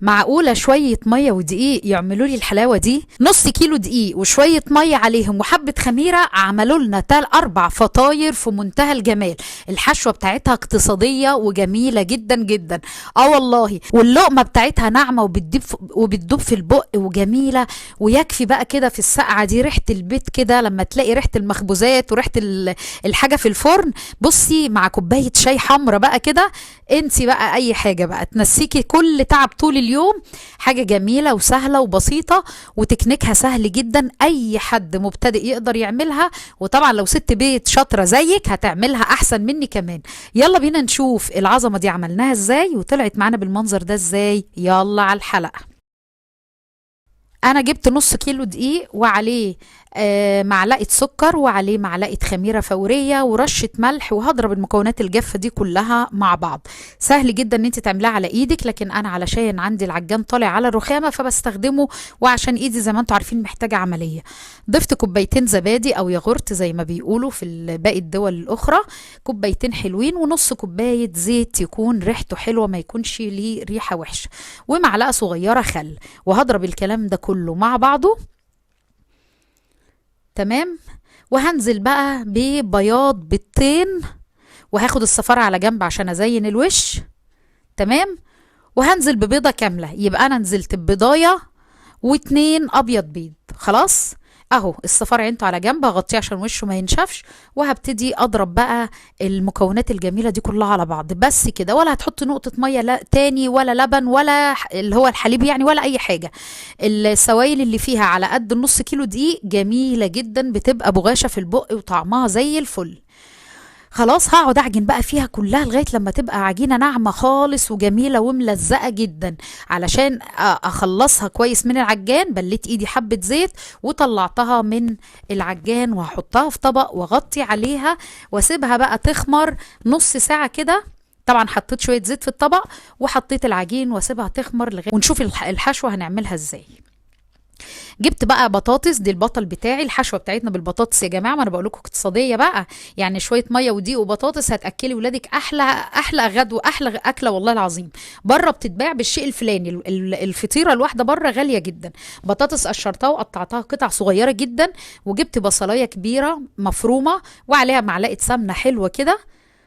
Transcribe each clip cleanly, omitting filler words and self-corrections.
معقولة شوية مية ودقيق يعملوا لي الحلاوة دي؟ نص كيلو دقيق وشوية مية عليهم وحبة خميرة عملوا لنا 4 فطاير في منتهى الجمال. الحشوة بتاعتها اقتصادية وجميلة جدا جدا. اه والله، واللقمة بتاعتها ناعمة وبتدوب في البق وجميلة. ويكفي بقى كده في السقعة دي ريحة البيت كده، لما تلاقي ريحة المخبوزات وريحة الحاجة في الفرن. بصي مع كوباية شاي حمرا بقى كده، انسي بقى اي حاجة بقى تنسيكي كل تعب طول اليوم. حاجة جميلة وسهلة وبسيطة، وتكنيكها سهل جدا، اي حد مبتدئ يقدر يعملها. وطبعا لو ست بيت شاطرة زيك هتعملها احسن مني كمان. يلا بينا نشوف العظمة دي عملناها ازاي وطلعت معانا بالمنظر ده ازاي. يلا على الحلقة. انا جبت نص كيلو دقيق وعليه معلقه سكر وعليه معلقه خميره فوريه ورشه ملح، وهضرب المكونات الجافه دي كلها مع بعض. سهل جدا ان انت تعمليها على ايدك، لكن انا علشان عندي العجان طالع على الرخامه فبستخدمه، وعشان ايدي زي ما انتم عارفين محتاجه عمليه. ضفت كوبايتين زبادي او ياغورت زي ما بيقولوا في باقي الدول الاخرى، كوبايتين حلوين، ونص كوبايه زيت يكون ريحته حلوه ما يكونش ليه ريحه وحشه، ومعلقه صغيره خل. وهضرب الكلام ده كله مع بعضه. تمام. وهنزل بقى ببياض بيضتين، وهاخد الصفارة على جنب عشان ازين الوش. تمام. وهنزل ببيضة كاملة، يبقى انا نزلت ببيضاية واتنين ابيض بيض. خلاص اهو الصفار عينته على جنب، هغطيه عشان وشه ما ينشفش. وهبتدي اضرب بقى المكونات الجميله دي كلها على بعض، بس كده. ولا هتحط نقطه ميه لا تاني، ولا لبن، ولا اللي هو الحليب يعني، ولا اي حاجه. السوائل اللي فيها على قد النص كيلو دقيق جميله جدا، بتبقى بغاشه في البق وطعمها زي الفل. خلاص هقعد اعجن بقى فيها كلها لغايه لما تبقى عجينه ناعمه خالص وجميله وملزقه جدا. علشان اخلصها كويس من العجان بليت ايدي حبه زيت وطلعتها من العجان، وهحطها في طبق واغطي عليها واسيبها بقى تخمر نص ساعه كده. طبعا حطيت شويه زيت في الطبق وحطيت العجين واسيبها تخمر لغايه ونشوف الحشوه هنعملها ازاي. جبت بقى بطاطس، دي البطل بتاعي. الحشوه بتاعتنا بالبطاطس يا جماعه، ما انا بقول لكم اقتصاديه بقى. يعني شويه ميه ودقيق وبطاطس هتاكلي ولادك احلى احلى غدوه واحلى اكله والله العظيم. بره بتتباع بالشيء الفلاني، الفطيره الواحده بره غاليه جدا. بطاطس قشرتها وقطعتها قطع صغيره جدا، وجبت بصلايه كبيره مفرومه وعليها معلقه سمنه حلوه كده.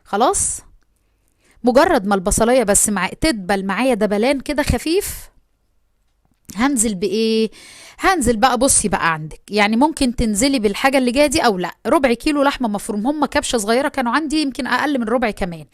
خلاص مجرد ما البصلايه بس تدبل معايا دبلان كده خفيف، هنزل بايه؟ هنزل بقى، بصي بقى عندك يعني ممكن تنزلي بالحاجه اللي جايه دي او لا. ربع كيلو لحمه مفروم، هم كبشه صغيره كانوا عندي، يمكن اقل من ربع كمان.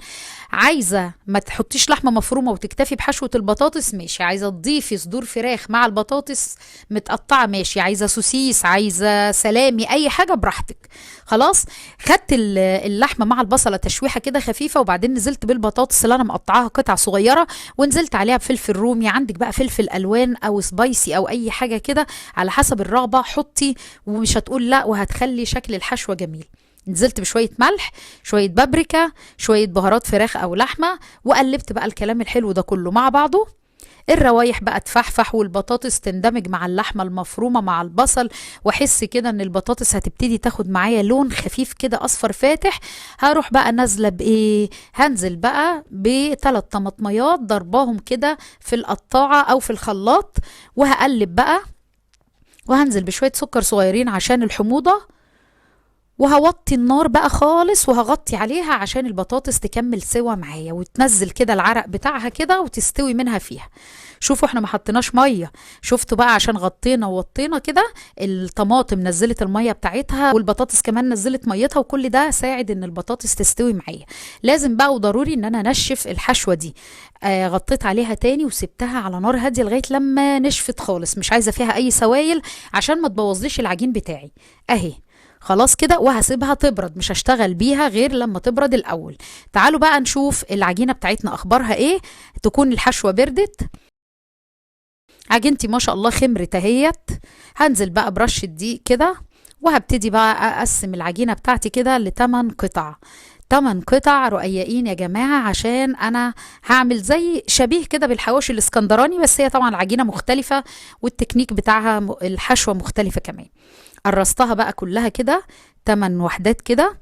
عايزه ما تحطيش لحمه مفرومه وتكتفي بحشوه البطاطس ماشي. عايزه تضيفي صدور فراخ مع البطاطس متقطعه ماشي. عايزه سوسيس، عايزه سلامي، اي حاجه براحتك. خلاص خدت اللحمه مع البصله تشويحه كده خفيفه، وبعدين نزلت بالبطاطس اللي انا مقطعاها قطع صغيره، ونزلت عليها بفلفل رومي. عندك بقى فلفل الوان او سبايسي او اي حاجه كده على حسب الرغبه حطي، ومش هتقول لا، وهتخلي شكل الحشوه جميل. نزلت بشويه ملح، شويه بابريكا، شويه بهارات فراخ او لحمه، وقلبت بقى الكلام الحلو ده كله مع بعضه. الروايح بقى تفحفح والبطاطس تندمج مع اللحمه المفرومه مع البصل، واحس كده ان البطاطس هتبتدي تاخد معايا لون خفيف كده اصفر فاتح. هروح بقى نازله بايه؟ هنزل بقى بثلاث طماطميات ضرباهم كده في القطاعه او في الخلاط، وهقلب بقى. وهنزل بشويه سكر صغيرين عشان الحموضه، وهوطي النار بقى خالص وهغطي عليها عشان البطاطس تكمل سوا معايا وتنزل كده العرق بتاعها كده وتستوي منها فيها. شوفوا احنا ما حطيناش ميه، شفتوا بقى عشان غطينا ووطينا كده. الطماطم نزلت الميه بتاعتها والبطاطس كمان نزلت ميتها، وكل ده ساعد ان البطاطس تستوي معايا. لازم بقى وضروري ان انا انشف الحشوه دي. غطيت عليها تاني وسبتها على نار هاديه لغايه لما نشفت خالص، مش عايزه فيها اي سوائل عشان ما تبوظليش العجين بتاعي. اهي خلاص كده، وهسيبها تبرد، مش هشتغل بيها غير لما تبرد الاول. تعالوا بقى نشوف العجينه بتاعتنا اخبارها ايه. تكون الحشوه بردت، عجينتي ما شاء الله خمرت اهيت. هنزل بقى برشه دقيق كده، وهبتدي بقى اقسم العجينه بتاعتي كده ل8 قطع. 8 قطع رقيقين يا جماعه، عشان انا هعمل زي شبيه كده بالحواوشي الاسكندراني، بس هي طبعا العجينه مختلفه والتكنيك بتاعها الحشوه مختلفه كمان. قرصتها بقى كلها كده 8 وحدات كده،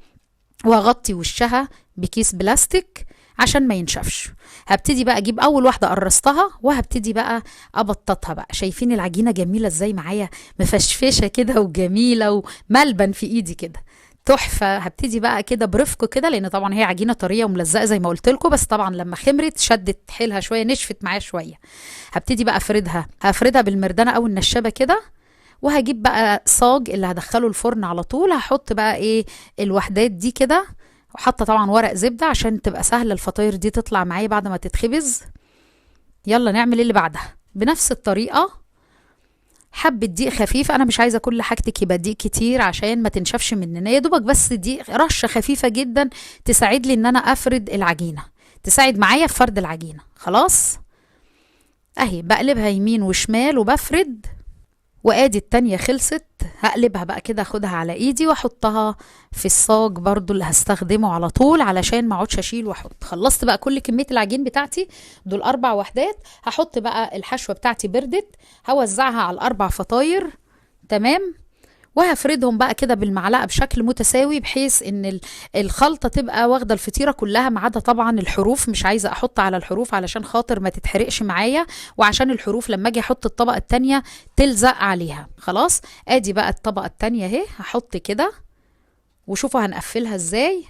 واغطي وشها بكيس بلاستيك عشان ما ينشفش. هبتدي بقى اجيب اول واحده قرصتها وهبتدي بقى ابططها بقى. شايفين العجينه جميله ازاي معايا، مفشفشه كده وجميله وملبن في ايدي كده، تحفه. هبتدي بقى كده برفق كده، لان طبعا هي عجينه طريه وملزقه زي ما قلت لكم، بس طبعا لما خمرت شدت حيلها شويه، نشفت معايا شويه. هبتدي بقى هفردها بالمردانه او النشابه كده. وهجيب بقى صاج اللي هدخله الفرن على طول. هحط بقى ايه الوحدات دي كده، وحاطه طبعا ورق زبده عشان تبقى سهله الفطاير دي تطلع معايا بعد ما تتخبز. يلا نعمل اللي بعدها بنفس الطريقه. حبه دقيق خفيف، انا مش عايزه كل حاجتك يبقى دقيق كتير عشان ما تنشفش مننا، يا دوبك بس دقيق رشه خفيفه جدا تساعد لي ان انا افرد العجينه، تساعد معايا في فرد العجينه. خلاص اهي بقلبها يمين وشمال وبفرد. وادي التانية خلصت. هقلبها بقى كده، اخدها على ايدي واحطها في الصاج برضو اللي هستخدمه على طول علشان ما اقعدش اشيل واحط. خلصت بقى كل كمية العجين بتاعتي، دول 4 وحدات. هحط بقى الحشوة بتاعتي بردت، هوزعها على ال4 فطاير. تمام. وهفردهم بقى كده بالمعلقه بشكل متساوي، بحيث ان الخلطه تبقى واخده الفطيره كلها، ما عدا طبعا الحروف. مش عايزه احط على الحروف علشان خاطر ما تتحرقش معايا، وعشان الحروف لما اجي احط الطبقه التانية تلزق عليها. خلاص ادي بقى الطبقه التانية اهي، هحط كده وشوفوا هنقفلها ازاي.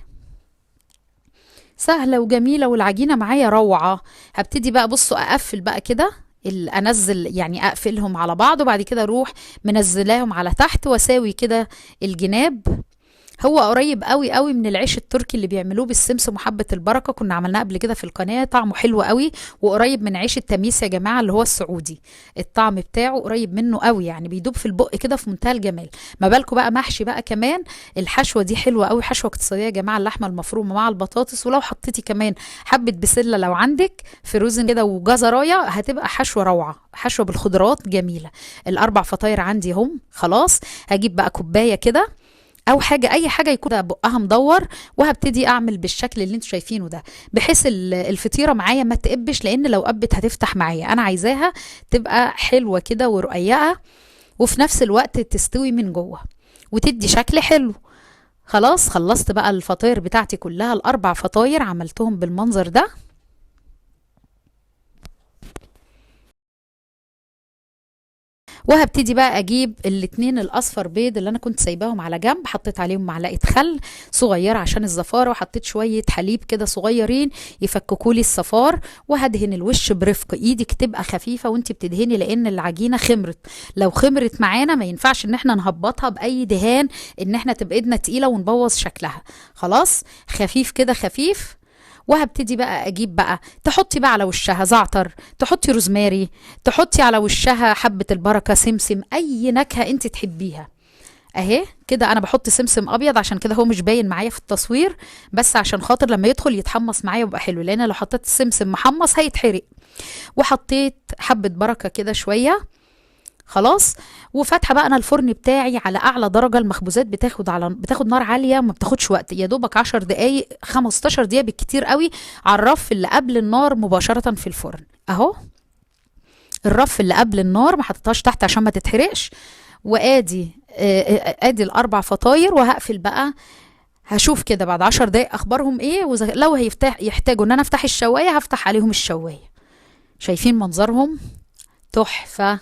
سهله وجميله والعجينه معايا روعه. هبتدي بقى بصوا اقفل بقى كده، انزل يعني اقفلهم على بعض، وبعد كده اروح منزلاهم على تحت واساوي كده الجناب. هو قريب قوي قوي من العيش التركي اللي بيعملوه بالسمسم وحبة البركة، كنا عملناه قبل كده في القناة، طعمه حلو قوي. وقريب من عيش التميس يا جماعة اللي هو السعودي، الطعم بتاعه قريب منه قوي، يعني بيدوب في البق كده في منتهى الجمال. ما بالكم بقى محشي بقى كمان. الحشوة دي حلوة قوي، حشوة اقتصادية يا جماعة، اللحمة المفرومة مع البطاطس، ولو حطيتي كمان حبة بسلة لو عندك فروزن كده وجزراية، هتبقى حشوة روعة، حشوة بالخضروات جميلة. ال4 فطاير عندي هم خلاص. هجيب بقى كوباية كده او حاجه، اي حاجه يكون بقها مدور، وهبتدي اعمل بالشكل اللي انتوا شايفينه ده، بحيث الفطيره معايا ما تقبش، لان لو قبت هتفتح معايا. انا عايزاها تبقى حلوه كده ورقيقه، وفي نفس الوقت تستوي من جوه وتدي شكل حلو. خلاص خلصت بقى الفطاير بتاعتي كلها، ال4 فطاير عملتهم بالمنظر ده. وهبتدي بقى اجيب الاتنين الاصفر بيض اللي انا كنت سايباهم على جنب، حطيت عليهم معلقه خل صغيره عشان الزفاره، وحطيت شويه حليب كده صغيرين يفككوا لي الصفار. وهدهن الوش برفق، ايدك تبقى خفيفه وانت بتدهني، لان العجينه خمرت. لو خمرت معانا ما ينفعش ان احنا نهبطها باي دهان، ان احنا تبقى ايدنا تقيله ونبوظ شكلها. خلاص خفيف كده خفيف. وهبتدي بقى اجيب بقى، تحطي بقى على وشها زعتر، تحطي روزماري، تحطي على وشها حبة البركة، سمسم، اي نكهة انت تحبيها. اهي كده انا بحط سمسم ابيض، عشان كده هو مش باين معايا في التصوير، بس عشان خاطر لما يدخل يتحمص معايا ويبقى حلو، لان لو حطيت السمسم محمص هيتحرق. وحطيت حبة بركة كده شوية. خلاص. وفاتحه بقى انا الفرن بتاعي على اعلى درجه. المخبوزات بتاخد نار عاليه، ما بتاخدش وقت، يا دوبك 10 دقائق 15 دقيقه بالكتير قوي، على الرف اللي قبل النار مباشره في الفرن اهو. الرف اللي قبل النار ما حطيتهاش تحت عشان ما تتحرقش. وادي ادي ال4 فطاير، وهقفل بقى. هشوف كده بعد 10 دقايق اخبارهم ايه، ولو يحتاجوا ان انا افتح الشوايه هفتح عليهم الشوايه. شايفين منظرهم تحفه،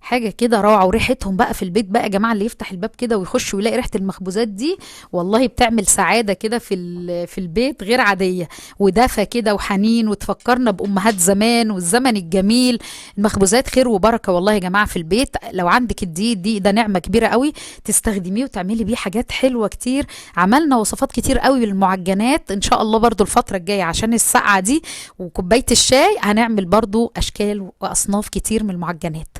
حاجه كده روعه. وريحتهم بقى في البيت بقى يا جماعه، اللي يفتح الباب كده ويخش ويلاقي ريحه المخبوزات دي، والله بتعمل سعاده كده في البيت غير عاديه، ودفى كده وحنين، وتفكرنا بامهات زمان والزمن الجميل. المخبوزات خير وبركه والله يا جماعه في البيت. لو عندك الدقيق ده نعمه كبيره قوي، تستخدميه وتعملي بيه حاجات حلوه كتير. عملنا وصفات كتير قوي بالمعجنات، ان شاء الله برضو الفتره الجايه عشان السقعه دي وكوبايه الشاي هنعمل برضو اشكال واصناف كتير من المعجنات.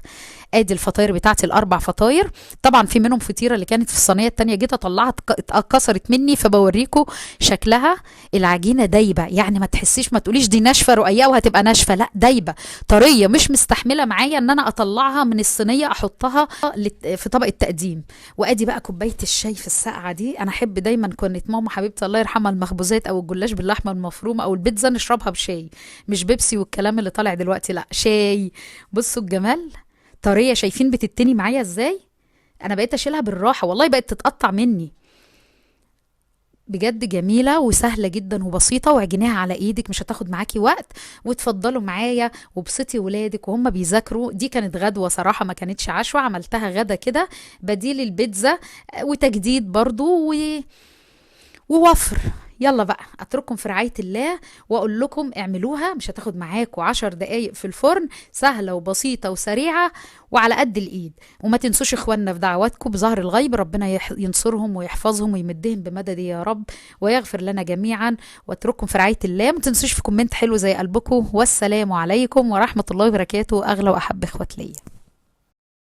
ادي الفطاير بتاعتي ال4 فطاير. طبعا في منهم فطيره اللي كانت في الصينيه التانية، جيت اطلعها اتكسرت مني، فبوريكم شكلها. العجينه دايبه، يعني ما تحسيش، ما تقوليش دي ناشفه رقيقه وهتبقى ناشفه، لا دايبه طريه، مش مستحمله معايا ان انا اطلعها من الصينيه احطها في طبق التقديم. وادي بقى كوبايه الشاي في الساقعه دي. انا احب دايما، كانت ماما حبيبتي الله يرحمها، المخبوزات او الجلاش باللحمه المفرومه او البيتزا نشربها بشاي، مش بيبسي والكلام اللي طالع دلوقتي، لا شاي. بصوا الجمال، طريه، شايفين بتتني معايا ازاي؟ انا بقيت اشيلها بالراحه، والله بقت تتقطع مني. بجد جميلة وسهلة جدا وبسيطة، واعجنيها على ايدك مش هتاخد معاكي وقت. وتفضلوا معايا وبسطي ولادك وهم بيذاكروا. دي كانت غدوة صراحة، ما كانتش عشوة، عملتها غدا كده بديل البيتزا، وتجديد برضو ووفر. يلا بقى اترككم في رعاية الله، واقول لكم اعملوها، مش هتاخد معاكم 10 دقايق في الفرن، سهلة وبسيطة وسريعة وعلى قد الايد. وما تنسوش اخواننا في دعواتكم بظهر الغيب، ربنا ينصرهم ويحفظهم ويمدهم بمدد يا رب، ويغفر لنا جميعا. واترككم في رعاية الله. ما تنسوش في كومنت حلو زي قلبكم. والسلام عليكم ورحمة الله وبركاته، اغلى واحب اخوات ليا.